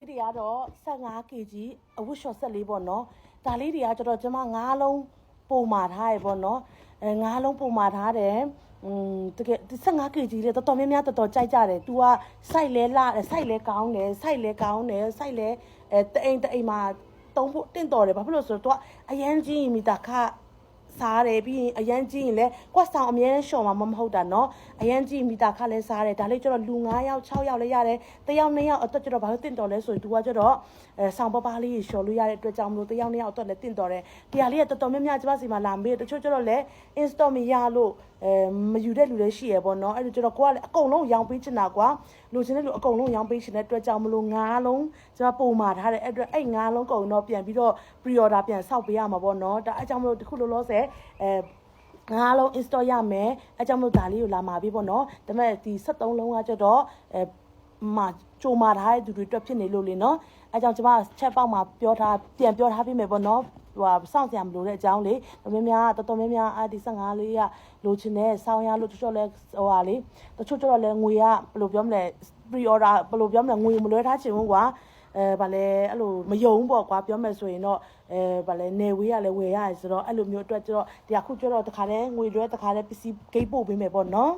ဒီကတော့15 kg အဝတ်လျှော်ဆက်လေးပေါ့နော်ဒါလေးတွေကကျတော့ကျွန်မ9လုံးပုံမာထားရပေါ့နော်9လုံးပုံမာထားတယ်တကယ်15 kg လေးတော်တော်များများတော်တော်ကြိုက်ကြတယ် तू က site လဲလာ site လဲကောင်းတယ် site လဲကောင်းတယ် site လဲတအိမ်မှာတုံးဖို့တင့်တော်တယ်ဘာဖြစ်လို့ဆိုတော့ तू အရန်ကြီးမိတာခစားတယ်ပြီးရင်အရန်ကြီးရင်လဲကွက်ဆောင်အမြဲရှော်မှာမဟုတ်တာเนาะအရန်ကြီးမိတာခလဲစားတယ်ဒါလေးကျတော့လူ9ယောက်6ယောက်လဲရတယ်တယောက်2ယောက်အတွက်ကျတော့ဘာလို့တင့်တော်လဲဆိုရင် तू ကကျတော့ဆောင်ပပလေးရှော်လို့ရတဲ့အတွက်ကြောင့်မလို့တယောက်2ယောက်အတွက်လဲတင့်တော်တယ်တရားလေးကတော်တော်များများကျမစီမှာလာမေးတချို့ကျတော့လဲ install မရလို့မယူတဲ့လူလည်းရှိရပေါ့နော်အဲ့ဒါကျတော့ကိုကလည်းအကုန်လုံးရောင်းပေးချင်တာကွာလူချင်းတဲ့လူအကုန်လုံးရောင်းပေးချင်တဲ့အတွက်ကြောင့်မလို့9လုံးကျွန်မပုံမာထားတယ်အဲ့အတွက်အဲ့9လုံးကုန်တော့ပြန်ပြီးတော့ pre order ပြန်ဆောက်ပေးရမှာပေါ့နော်ဒါအဲ့ကြောင့်မလို့တခုလောလောဆယ်9လုံး install ရမယ်အဲ့ကြောင့်မလို့ဒါလေးကိုလာမှာပေးပေါ့နော်ဒါပေမဲ့ဒီ73လုံးကကျတော့မှာကြိုမာထားတဲ့သူတွေအတွက်ဖြစ်နေလို့လေနော်အဲ့ကြောင့်ကျွန်မ chat box မှာပြန်ပြောထားပေးမယ်ပေါ့နော်ဟိုစောင့်စရာမလိုတဲ့အကြောင်းလေတော်တော်များအဲ့ဒီ15လေးကလိုချင်တဲ့ဆောင်းရလို့တချို့လဲဟိုဟာလေတချို့ကျတော့လဲငွေကဘယ်လိုပြောမလဲ pre order ဘယ်လိုပြောမလဲငွေမလွှဲထားချင်ဘူးကွာဗာလဲအဲ့လိုမယုံပေါ့ကွာပြောမယ်ဆိုရင်တော့ဗာလဲနေဝေးရလဲဝယ်ရတယ်ဆိုတော့အဲ့လိုမျိုးအတွက်ကျတော့ဒီအခုကျတော့တခါတည်းငွေလွှဲတခါတည်းပစ္စည်းဂိတ်ပို့ပေးမယ်ပေါ့နော်